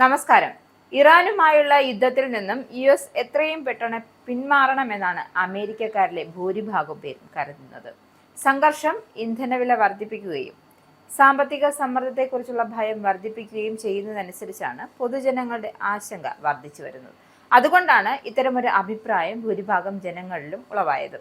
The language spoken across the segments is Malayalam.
നമസ്കാരം. ഇറാനുമായുള്ള യുദ്ധത്തിൽ നിന്നും US എത്രയും പെട്ടെന്ന് പിന്മാറണമെന്നാണ് അമേരിക്കക്കാരിലെ ഭൂരിഭാഗം പേരും കരുതുന്നത്. സംഘർഷം ഇന്ധനവില വർദ്ധിപ്പിക്കുകയും സാമ്പത്തിക സമ്മർദ്ദത്തെക്കുറിച്ചുള്ള ഭയം വർദ്ധിപ്പിക്കുകയും ചെയ്യുന്നതനുസരിച്ചാണ് പൊതുജനങ്ങളുടെ ആശങ്ക വർദ്ധിച്ചു വരുന്നത്. അതുകൊണ്ടാണ് ഇത്തരമൊരു അഭിപ്രായം ഭൂരിഭാഗം ജനങ്ങളിലും ഉളവായത്.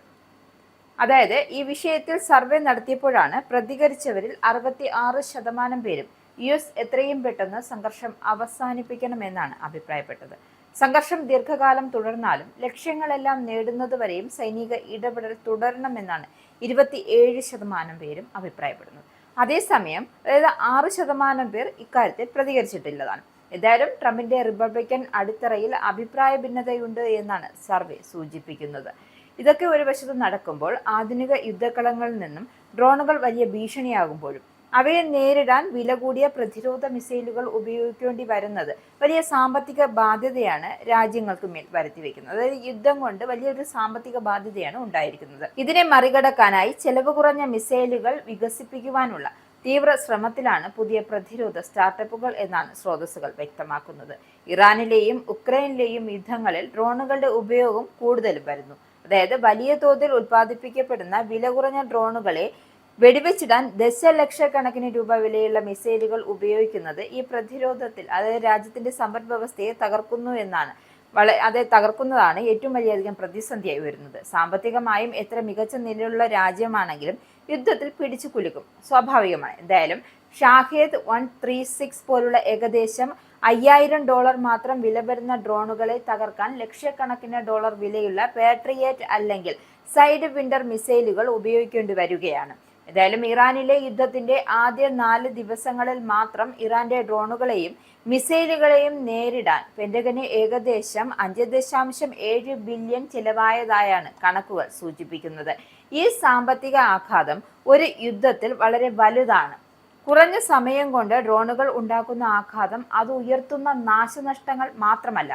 അതായത്, ഈ വിഷയത്തിൽ സർവേ നടത്തിയപ്പോഴാണ് പ്രതികരിച്ചവരിൽ 66% പേരും US എത്രയും പെട്ടെന്ന് സംഘർഷം അവസാനിപ്പിക്കണമെന്നാണ് അഭിപ്രായപ്പെട്ടത്. സംഘർഷം ദീർഘകാലം തുടർന്നാലും ലക്ഷ്യങ്ങളെല്ലാം നേടുന്നതുവരെയും സൈനിക ഇടപെടൽ തുടരണമെന്നാണ് 27% പേരും അഭിപ്രായപ്പെടുന്നത്. അതേസമയം 6% പേർ ഇക്കാര്യത്തിൽ പ്രതികരിച്ചിട്ടില്ലതാണ്. ഏതായാലും ട്രംപിന്റെ റിപ്പബ്ലിക്കൻ അടിത്തറയിൽ അഭിപ്രായ ഭിന്നതയുണ്ട് എന്നാണ് സർവേ സൂചിപ്പിക്കുന്നത്. ഇതൊക്കെ ഒരു വശത്ത് നടക്കുമ്പോൾ, ആധുനിക യുദ്ധക്കളങ്ങളിൽ നിന്നും ഡ്രോണുകൾ വലിയ ഭീഷണിയാകുമ്പോഴും അവയെ നേരിടാൻ വില കൂടിയ പ്രതിരോധ മിസൈലുകൾ ഉപയോഗിക്കേണ്ടി വരുന്നത് വലിയ സാമ്പത്തിക ബാധ്യതയാണ് രാജ്യങ്ങൾക്ക് മേൽ വരുത്തിവെക്കുന്നത്. അതായത് യുദ്ധം കൊണ്ട് വലിയൊരു സാമ്പത്തിക ബാധ്യതയാണ് ഉണ്ടായിരിക്കുന്നത്. ഇതിനെ മറികടക്കാനായി ചെലവ് കുറഞ്ഞ മിസൈലുകൾ വികസിപ്പിക്കുവാനുള്ള തീവ്ര ശ്രമത്തിലാണ് പുതിയ പ്രതിരോധ സ്റ്റാർട്ടപ്പുകൾ എന്നാണ് സ്രോതസ്സുകൾ വ്യക്തമാക്കുന്നത്. ഇറാനിലെയും ഉക്രൈനിലെയും യുദ്ധങ്ങളിൽ ഡ്രോണുകളുടെ ഉപയോഗം കൂടുതലും വരുന്നു. അതായത്, വലിയ തോതിൽ ഉൽപ്പാദിപ്പിക്കപ്പെടുന്ന വില കുറഞ്ഞ ഡ്രോണുകളെ വെടിവെച്ചിടാൻ ദശലക്ഷക്കണക്കിന് രൂപ വിലയുള്ള മിസൈലുകൾ ഉപയോഗിക്കുന്നത് ഈ പ്രതിരോധത്തിൽ, അതായത് രാജ്യത്തിന്റെ സമ്പദ് വ്യവസ്ഥയെ തകർക്കുന്നു എന്നാണ്. തകർക്കുന്നതാണ് ഏറ്റവും വലിയധികം പ്രതിസന്ധിയായി വരുന്നത്. സാമ്പത്തികമായും എത്ര മികച്ച നിലയിലുള്ള രാജ്യമാണെങ്കിലും യുദ്ധത്തിൽ പിടിച്ചു കുലുക്കും, സ്വാഭാവികമാണ്. എന്തായാലും ഷാഹേദ് 136 പോലുള്ള ഏകദേശം $5000 മാത്രം വില വരുന്ന ഡ്രോണുകളെ തകർക്കാൻ ലക്ഷക്കണക്കിന് ഡോളർ വിലയുള്ള പാട്രിയറ്റ് അല്ലെങ്കിൽ സൈഡ് വിൻഡർ മിസൈലുകൾ ഉപയോഗിക്കേണ്ടി വരികയാണ്. ഏതായാലും ഇറാനിലെ യുദ്ധത്തിന്റെ ആദ്യ 4 ദിവസങ്ങളിൽ മാത്രം ഇറാന്റെ ഡ്രോണുകളെയും മിസൈലുകളെയും നേരിടാൻ പെന്റഗന് ഏകദേശം 5.7 ബില്യൺ ചിലവായതായാണ് കണക്കുകൾ സൂചിപ്പിക്കുന്നത്. ഈ സാമ്പത്തിക ആഘാതം ഒരു യുദ്ധത്തിൽ വളരെ വലുതാണ്. കുറഞ്ഞ സമയം കൊണ്ട് ഡ്രോണുകൾ ഉണ്ടാക്കുന്ന ആഘാതം അത് ഉയർത്തുന്ന നാശനഷ്ടങ്ങൾ മാത്രമല്ല,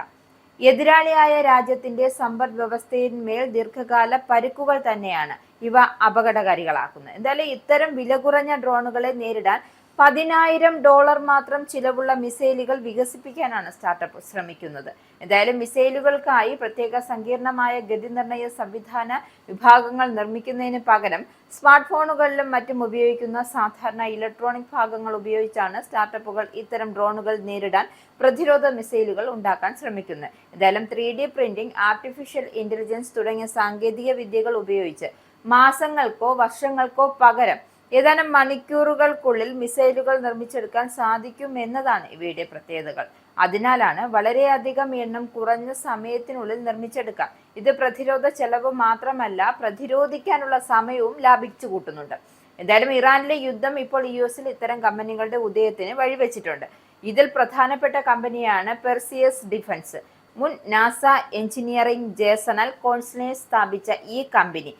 എതിരാളിയായ രാജ്യത്തിന്റെ സമ്പദ് വ്യവസ്ഥയിന്മേൽ ദീർഘകാല പരുക്കുകൾ തന്നെയാണ് ഇവ അപകടകാരികളാക്കുന്നത്. എന്തായാലും ഇത്തരം വില കുറഞ്ഞ ഡ്രോണുകളെ നേരിടാൻ $10,000 മാത്രം ചിലവുള്ള മിസൈലുകൾ വികസിപ്പിക്കാനാണ് സ്റ്റാർട്ടപ്പ് ശ്രമിക്കുന്നത്. എന്തായാലും മിസൈലുകൾക്കായി പ്രത്യേക സങ്കീർണമായ ഗതിനിർണയ സംവിധാന വിഭാഗങ്ങൾ നിർമ്മിക്കുന്നതിന് പകരം സ്മാർട്ട് ഫോണുകളിലും മറ്റും ഉപയോഗിക്കുന്ന സാധാരണ ഇലക്ട്രോണിക് ഭാഗങ്ങൾ ഉപയോഗിച്ചാണ് സ്റ്റാർട്ടപ്പുകൾ ഇത്തരം ഡ്രോണുകൾ നേരിടാൻ പ്രതിരോധ മിസൈലുകൾ ഉണ്ടാക്കാൻ ശ്രമിക്കുന്നത്. എന്തായാലും 3D പ്രിന്റിംഗ്, ആർട്ടിഫിഷ്യൽ ഇന്റലിജൻസ് തുടങ്ങിയ സാങ്കേതിക വിദ്യകൾ ഉപയോഗിച്ച് മാസങ്ങൾക്കോ വർഷങ്ങൾക്കോ പകരം ഏതാനും മണിക്കൂറുകൾക്കുള്ളിൽ മിസൈലുകൾ നിർമ്മിച്ചെടുക്കാൻ സാധിക്കും എന്നതാണ് ഇവയുടെ പ്രത്യേകതകൾ. അതിനാലാണ് വളരെയധികം എണ്ണം കുറഞ്ഞ സമയത്തിനുള്ളിൽ നിർമ്മിച്ചെടുക്കാം. ഇത് പ്രതിരോധ ചെലവ് മാത്രമല്ല, പ്രതിരോധിക്കാനുള്ള സമയവും ലാഭിച്ചു കൂട്ടുന്നുണ്ട്. എന്തായാലും ഇറാനിലെ യുദ്ധം ഇപ്പോൾ US ഇത്തരം കമ്പനികളുടെ ഉദയത്തിന് വഴിവെച്ചിട്ടുണ്ട്. ഇതിൽ പ്രധാനപ്പെട്ട കമ്പനിയാണ് പെർസിയസ് ഡിഫൻസ്. മുൻ നാസ എഞ്ചിനീയറിംഗ് ജേസണൽ കോൺസ്ലേഴ്സ് സ്ഥാപിച്ച ഈ കമ്പനി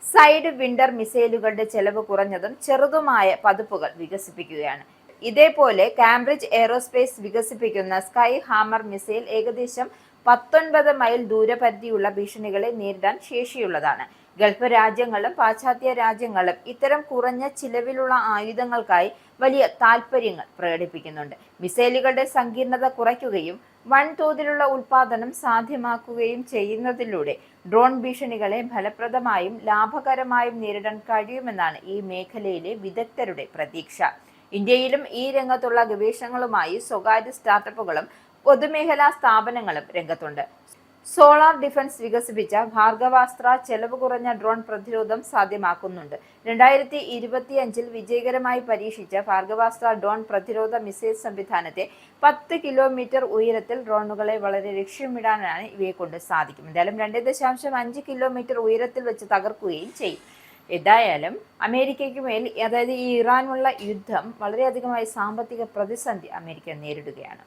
സൈഡ് വിൻഡർ മിസൈലുകളുടെ ചെലവ് കുറഞ്ഞതും ചെറുതുമായ പതിപ്പുകൾ വികസിപ്പിക്കുകയാണ്. ഇതേപോലെ കാംബ്രിഡ്ജ് എയറോസ്പേസ് വികസിപ്പിക്കുന്ന സ്കൈ ഹാമർ മിസൈൽ ഏകദേശം 19 മൈൽ ദൂരപരിധിയുള്ള ഭീഷണികളെ നേരിടാൻ ശേഷിയുള്ളതാണ്. ഗൾഫ് രാജ്യങ്ങളും പാശ്ചാത്യ രാജ്യങ്ങളും ഇത്തരം കുറഞ്ഞ ചിലവിലുള്ള ആയുധങ്ങൾക്കായി വലിയ താൽപര്യങ്ങൾ പ്രകടിപ്പിക്കുന്നുണ്ട്. മിസൈലുകളുടെ സങ്കീർണത കുറയ്ക്കുകയും വൻതോതിലുള്ള ഉൽപാദനം സാധ്യമാക്കുകയും ചെയ്യുന്നതിലൂടെ ഡ്രോൺ ഭീഷണികളെ ഫലപ്രദമായും ലാഭകരമായും നേരിടാൻ കഴിയുമെന്നാണ് ഈ മേഖലയിലെ വിദഗ്ധരുടെ പ്രതീക്ഷ. ഇന്ത്യയിലും ഈ രംഗത്തുള്ള ഗവേഷണങ്ങളുമായി സ്വകാര്യ സ്റ്റാർട്ടപ്പുകളും പൊതുമേഖലാ സ്ഥാപനങ്ങളും രംഗത്തുണ്ട്. സോളാർ ഡിഫൻസ് വികസിപ്പിച്ച ഭാർഗവാസ്ത്ര ചെലവ് കുറഞ്ഞ ഡ്രോൺ പ്രതിരോധം സാധ്യമാക്കുന്നുണ്ട്. 2025 വിജയകരമായി പരീക്ഷിച്ച ഭാർഗവാസ്ത്ര ഡ്രോൺ പ്രതിരോധ മിസൈൽ സംവിധാനത്തെ 10 കിലോമീറ്റർ ഉയരത്തിൽ ഡ്രോണുകളെ വളരെ ലക്ഷ്യമിടാനാണ് ഇവയെ കൊണ്ട് സാധിക്കും. എന്തായാലും 2.5 കിലോമീറ്റർ ഉയരത്തിൽ വെച്ച് തകർക്കുകയും ചെയ്യും. ഏതായാലും അമേരിക്കയ്ക്ക് മേൽ, അതായത് ഈ ഇറാനുള്ള യുദ്ധം വളരെയധികമായി സാമ്പത്തിക പ്രതിസന്ധി അമേരിക്ക നേരിടുകയാണ്.